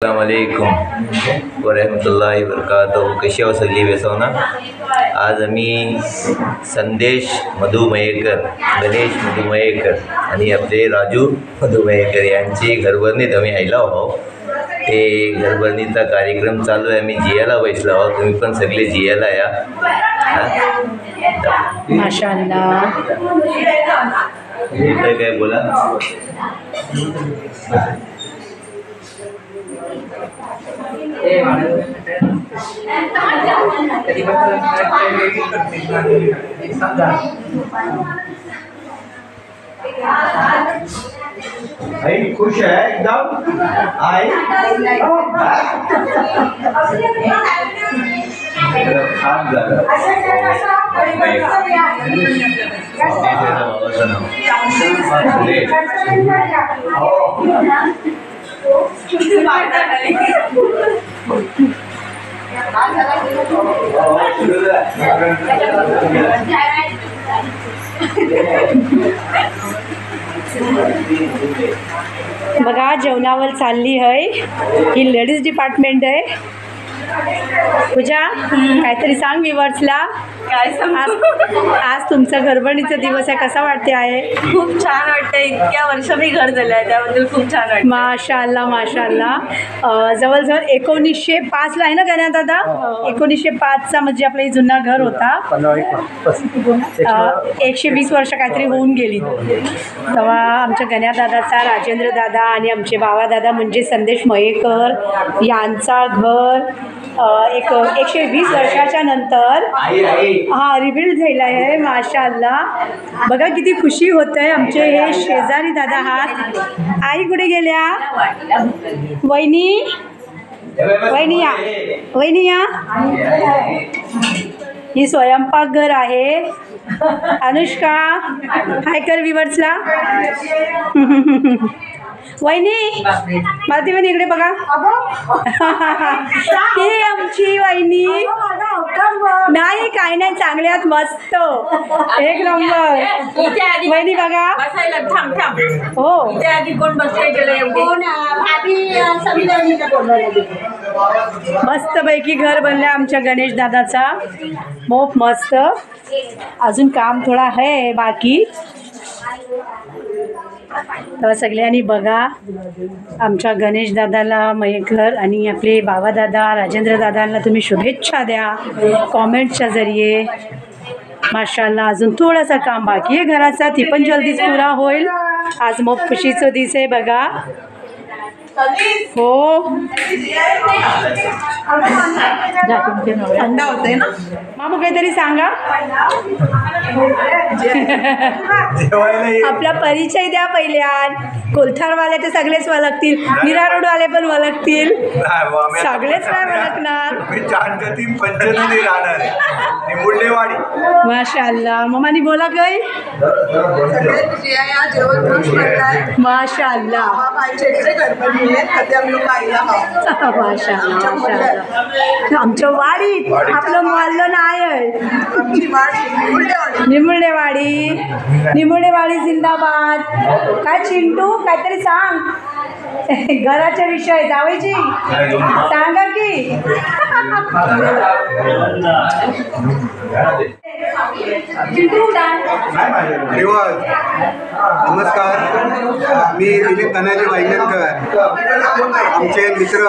अस्सलामुअलैकुम वरहमतुल्लाहि वबरकातुहू. कशी आहो सगळी बेसवना. आज आम्ही संदेश मधुमयेकर, गणेश मधुमयेकर आणि आपले राजू मधुमयेकर यांची घरभरणीत आम्ही आयला आहोत. ते घरभरणीचा कार्यक्रम चालू आहे. आम्ही जियाला बसलो आहोत. तुम्ही पण सगळे जियाला या. माशाअल्लाह. काय बोला. आई खुश है एकदम. आई छान झालं. बघा जेवणावर चालली आहे. ही लेडीज डिपार्टमेंट आहे. पूजा काहीतरी सांग व्ह्यूअर्सला. काय सांगू. आज तुमचा घरभरणीचा दिवस आहे. कसा वाटते आहे. खूप छान वाटतं. इतक्या वर्ष मी घर झालं आहे त्याबद्दल खूप छान वाटतं. माशाअल्लाह माशाअल्लाह. जवळजवळ 1905ला आहे ना गण्या दादा. 1905चा म्हणजे आपला जुना घर होता. 120 वर्ष काहीतरी होऊन गेली. तेव्हा आमच्या गण्या दादाचा, राजेंद्र दादा आणि आमचे बाबा दादा म्हणजे संदेश मयेकर यांचा घर 120 वर्षाच्या नंतर रिबिल्ड झाला आहे. माशाअल्लाह. बघा किती खुशी होत आहे. आमचे हे शेजारी दादा आहात. आई कुठे गेल्या. वहिनी वहिनी या. वहिनी या. ही स्वयंपाकघर आहे. अनुष्का हाय कर व्ह्यूअर्सला. वहिनी मालती वहिनी इकडे बघा. ही आमची वहिनी. नाही काय नाही चांगल्यात मस्त एक नंबर. वहिनी बघा. हो मस्त पैकी घर बनलं आमच्या गणेश दादाचा. मोप मस्त. अजून काम थोडा आहे बाकी. तर सगळ्यांनी बघा आमच्या गणेश दादाला, मयेकर आणि आपले बाबा दादा, राजेंद्र दादांना तुम्ही शुभेच्छा द्या कॉमेंटच्या जरिये. माशाअल्लाह. अजून थोडासा काम बाकी आहे घराचा. ती पण जल्दीच पुरा होईल. आज मग खुशीचं दिवस आहे बघा. हो थंड होते ना मामा काहीतरी सांगा. आपला परिचय द्या पहिल्यान. कोलथारवाले तर सगळेच ओळखतील. मीरा रोडवाले पण ओळखतील. सगळेच नाही ओळखणार. माशाअल्लाह. मम्मानी बोला काही. माशाअल्लाह. माशाअल्लाह. आमच्या वाडीत आपलं मोहल्लं नाही आहे. निमुळेवाडी. निमुळेवाडी जिंदाबाद. काय चिंटू काहीतरी सांग घराच्या विषय. जावयाची सांगा की. नमस्कार. मी दिलीप धनाजी वायगणकर. आमचे मित्र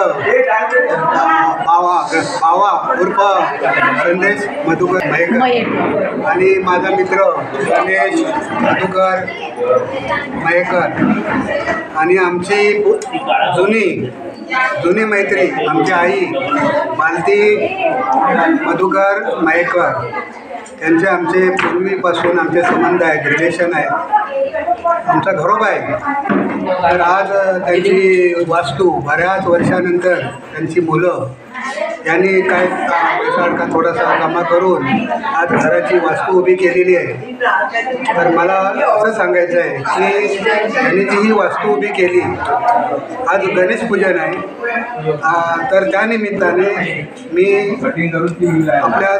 बावा उर्फ संदेश मधुकर मयेकर आणि माझा मित्र गणेश मधुकर मयेकर आणि आमची जुनी मैत्री आमची आई मालती मधुकर मयेकर. त्यांचे आमचे पूर्वीपासून आमचे संबंध आहेत, रिलेशन आहेत. आमचा घरोबा आहे. तर आज त्यांची वास्तू बऱ्याच वर्षानंतर त्यांची मुलं यांनी काय पैसा थोडासा जमा करून आज घराची वास्तू उभी केलेली आहे. तर मला असं सांगायचं आहे की त्यांनी जी ही वास्तू उभी केली, आज गणेश पूजन आहे. तर त्यानिमित्ताने मी आपल्या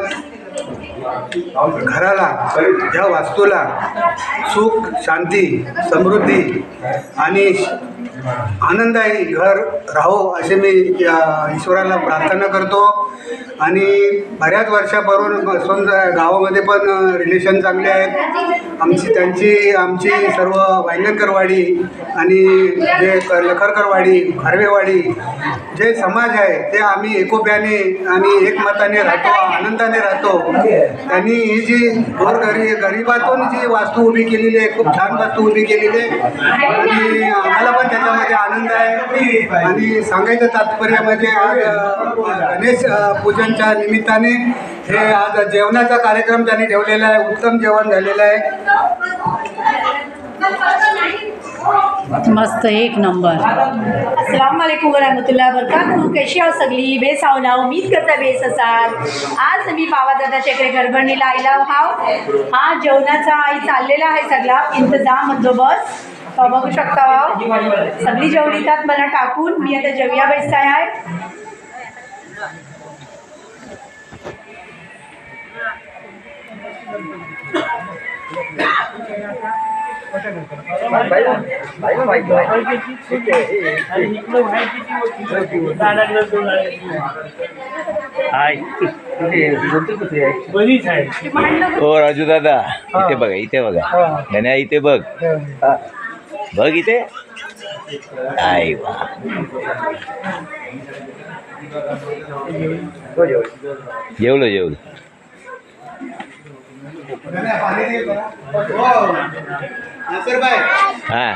घराला, या वास्तूला सुख, शांती, समृद्धी आणि आनंदाने घर राहो असे मी ईश्वराला प्रार्थना करतो. आणि बऱ्याच वर्षापासून गावामध्ये पण रिलेशन चांगले आहेत आमची सर्व वायंगणकरवाडी आणि जे लखरकरवाडी खारवेवाडी जे समाज आहे ते आम्ही एकोप्याने आणि एकमताने राहतो, आनंदाने राहतो. त्यांनी ही जी गरिबातून जी वास्तू उभी केलेली आहे, खूप छान वास्तू उभी केलेली आहे आणि आम्हाला पण त्याच्यामध्ये आनंद आहे. आणि सांगायचं तात्पर्य म्हणजे आज गणेश पूजनच्या निमित्ताने हे आज जेवणाचा कार्यक्रम त्यांनी ठेवलेला आहे. उत्तम जेवण झालेलं आहे. मस्त, एक नंबर. अस्सलाम वालेकुम वरहमतुल्लाह वबरकातुहू. कैशी आहो सगळी? बेस आहो ना? उम्मीद करता बेस असाल. आज मी बाबादादाच्या इकडे गडबडणीला आयला हाव. हा जेवणाचा आई चाललेला आहे सगळा इंतजाम बंदोबस्त बघू शकता. सगळी जेवणी त्यात मला टाकून मी आता जेवया बैसाय आहे. हो राजू दादा, इथे बघा गण्या, इथे बघ इथे. आई वा, जेवलो. हां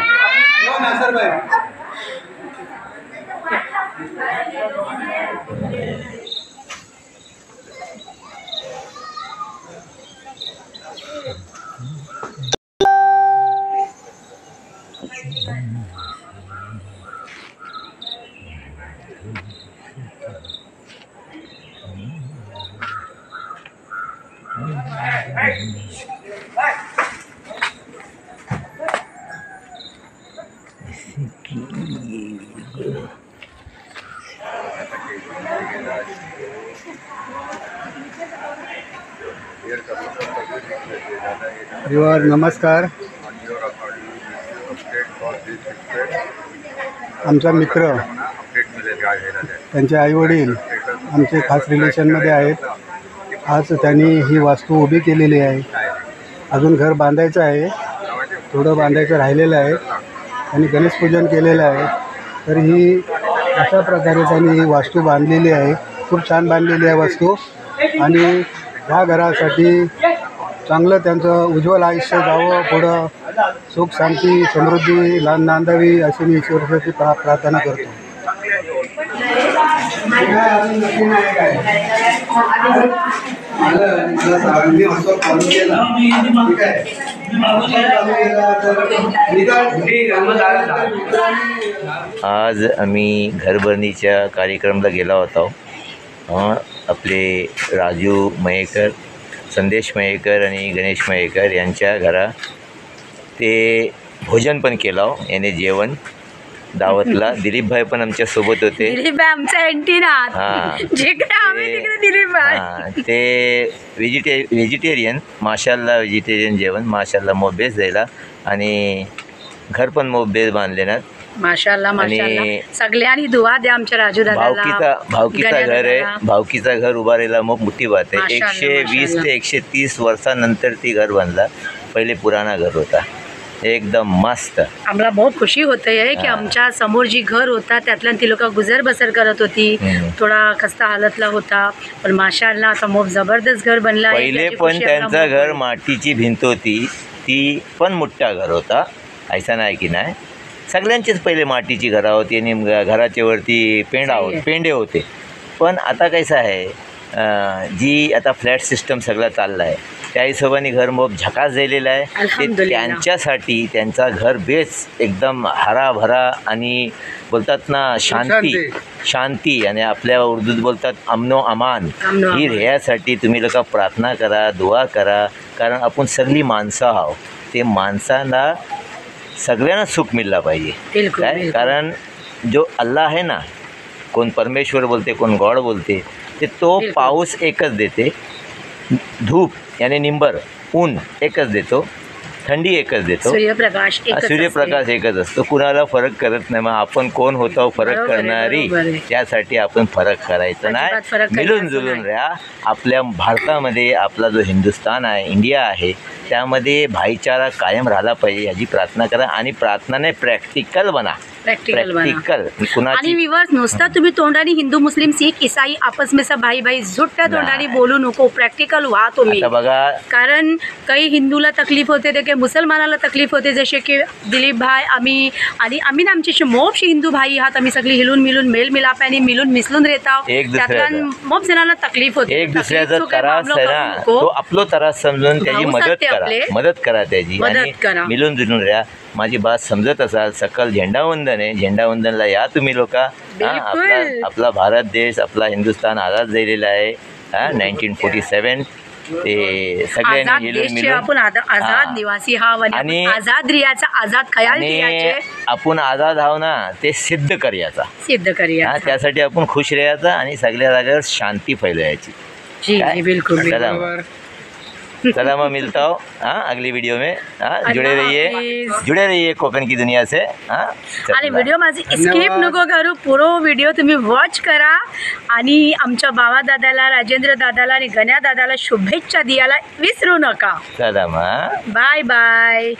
परिवार नमस्कार. आमचा मित्र, त्यांचे आईवडील आमचे खास रिलेशनमध्ये आहेत. आज त्यांनी ही वास्तू उभी केलेली आहे. अजून घर बांधायचं आहे, थोडं बांधायचं राहिलेलं आहे आणि गणेशपूजन केलेलं आहे. तर ही अशा प्रकारे त्यांनी ही वास्तू बांधलेली आहे. खूप छान बांधलेली आहे वास्तू. आणि ह्या घरासाठी चांगलं त्यांचं उज्ज्वल आयुष्य जावं, पुढं सुख शांती समृद्धी नांदावी अशी मी ईश्वराची प्रार्थना करतो. आज आम्ही घरभरणीच्या कार्यक्रमाला गेला होता. आपले राजू मयेकर, संदेश मयेकर आणि गणेश मयेकर यांच्या घरा ते भोजन पण केलं. याने जेवण दावतला. दिलीपभाई पण आमच्या सोबत होते. दिलीपभाई आमचा एंटीना. ते व्हेजिटेरियन माशाल्लाह, व्हेजिटेरियन जेवण माशाल्लाह मोबेस जायला. आणि घर पण मोबेस बांधले ना माशाल्लाह. सगळ्यांनी दुआ द्या आमच्या राजू दादाला. भावकीचा घर आहे. भावकीचा घर उभारायला मग मोठी बात आहे. 120 ते 130 वर्षानंतर ती घर बांधला. पहिले पुराणा घर होता, एकदम मस्त. आम्हाला बहुत खुशी होते आहे की आमच्या समोर जी घर होता त्यातल्या ती लोक गुजर बसर करत होती. थोडा खस्ता हालतला होता, पण माशाल्लाह आता मोब जबरदस्त घर बनला. पहिले पण त्यांचं घर मातीची भिंत होती, ती पण मोठा घर होता. ऐसा नाही की नाही, सगळ्यांचीच पहिले मातीची घरं होती आणि घराच्या वरती पेंडे होते. पण आता कसं आहे, जी आता फ्लॅट सिस्टम सगळं चाललं आहे, त्या हिशोबाने घर मग झकास झालेलं आहे. ते त्यांच्यासाठी त्यांचा घर बेस एकदम हराभरा आणि बोलतात ना शांती आणि आपल्या उर्दूत बोलतात अमनो अमान. ही ध्येयासाठी तुम्ही लोक प्रार्थना करा, दुआ करा. कारण आपण सगळी माणसं आहोत. ते माणसांना सगळ्यांना सुख मिळला पाहिजे. काय कारण जो अल्लाह आहे ना, कोण परमेश्वर बोलते, कोण गॉड बोलते, ते तो पाऊस एकच देते, धूप याने निंबर ऊन एकच देतो. थंडी एकच देतो, सूर्यप्रकाश एकच सूर्यप्रकाश एकच असतो, कुणाला फरक करत नाही. मग आपण कोण होतो फरक बरोबर आहे, करणारी, बरोबर आहे. त्यासाठी आपण फरक करायचा अजिबात नाही, फरक करायचा मिळून जुळून नाही. राहा. आपल्या भारतामध्ये आपला जो हिंदुस्थान आहे, इंडिया आहे, त्यामध्ये भाईचारा कायम राहिला पाहिजे याची प्रार्थना करा. आणि प्रार्थनाने प्रॅक्टिकल बना, प्रॅक्टिकल आणि कुणाची विवर्स नुसता तुम्ही तोंडाने हिंदू मुस्लिम सिख ईसाई आपस में सब भाई भाई झुट्ट्या तोंडाने नाही. बोलू नको, प्रॅक्टिकल व्हा तुम्ही. आता बघा, कारण काही हिंदूला तकलीफ होते तर काही मुसलमानाला तकलीफ होते. जसे की दिलीप भाई आम्ही आणि आम्ही ना आमचे मोपशी हिंदू भाई आहात, आम्ही सगळी हिलून मिलून मेल मिलाप्याने मिलून मिसळून राहतो. एक दुसऱ्याचा. त्यातल्या मोप जणांना तकलीफ होते. एक दुसऱ्याचा तकलीफ तो काही त्रास मामलो आहे करू ना, नको. तो आपलो त्रास समजून त्याची भाऊ मदत सत्य करा, आपले. मदत करा त्याची, मदत आणि करा. मिळून जुळून राहा. माझी बात समजत असाल, सकाळ झेंडावंदन आहे, झेंडावंदनला या तुम्ही लोक. बिलकुल. आपला भारत देश, आपला हिंदुस्थान आझाद झालेला आहे 1947. ते सगळ्यांनी आझाद मिळून देशचे आपण आझाद निवासी हा आणि आझाद रियाचा आझाद खयाल आणि ठेवायचे, आपण आझाद आहो ना ते सिद्ध करायचा. सिद्ध करूया. त्यासाठी आपण खुश राहायचा आणि सगळ्या जागेवर शांती फैलायची. जी जी बिल्कुल चला बिल्कुल. चला मैं मिलता हूँ अगली वीडियो में. जुड़े हाफिज. रहिए कोकण की दुनिया से. आणि व्हिडिओ माझी स्किप नको करू, पुरो व्हिडिओ तुम्ही वॉच करा. आणि आमच्या बाबा दादाला, राजेंद्र दादाला आणि गण्या दादाला शुभेच्छा द्यायला विसरू नका. चला मग. Bye bye.